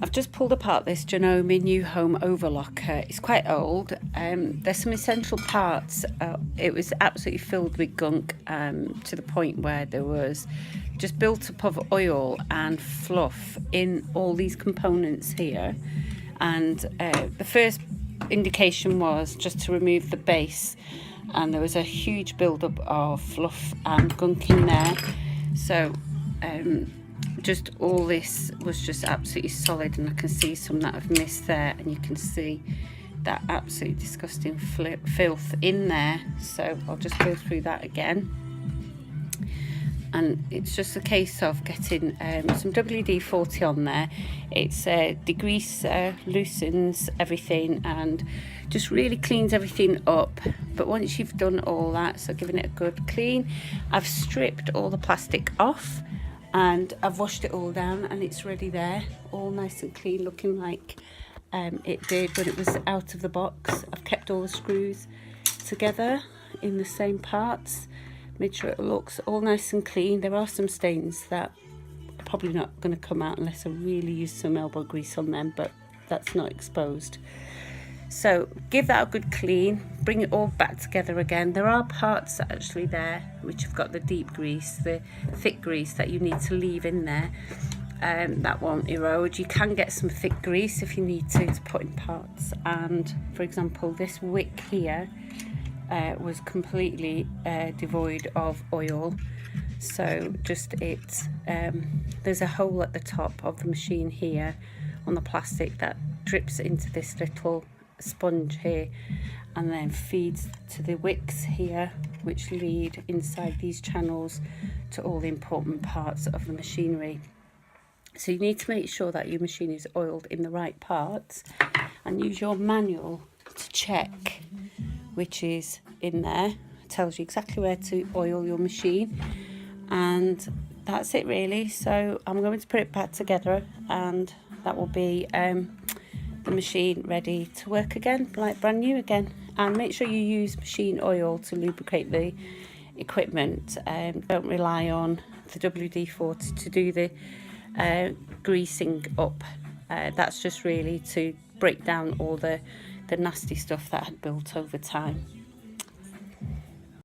I've just pulled apart this Janome New Home Overlocker. It's quite old. There's some essential parts. It was absolutely filled with gunk to the point where there was just built up of oil and fluff in all these components here. And the first indication was just to remove the base, and there was a huge build-up of fluff and gunk in there. So just all this was just absolutely solid, and I can see some that I've missed there, and you can see that absolutely disgusting filth in there. So I'll just go through that again, and it's just a case of getting some WD-40 on there. It's degreaser, loosens everything and just really cleans everything up. But once you've done all that, so giving it a good clean, I've stripped all the plastic off and I've washed it all down, and it's ready there, all nice and clean, looking like it did when it was out of the box. I've kept all the screws together in the same parts, made sure it looks all nice and clean. There are some stains that are probably not going to come out unless I really use some elbow grease on them, but that's not exposed. So give that a good clean, bring it all back together again. There are parts actually there which have got the deep grease, the thick grease that you need to leave in there. That won't erode. You can get some thick grease if you need to put in parts. And for example, this wick here was completely devoid of oil. So just there's a hole at the top of the machine here on the plastic that drips into this little sponge here, and then feeds to the wicks here, which lead inside these channels to all the important parts of the machinery. So you need to make sure that your machine is oiled in the right parts, and use your manual to check which is in there. It tells you exactly where to oil your machine, and that's it really. So I'm going to put it back together, and that will be the machine ready to work again, like brand new again. And make sure you use machine oil to lubricate the equipment. Don't rely on the WD-40 to do the greasing up. That's just really to break down all the nasty stuff that had built over time.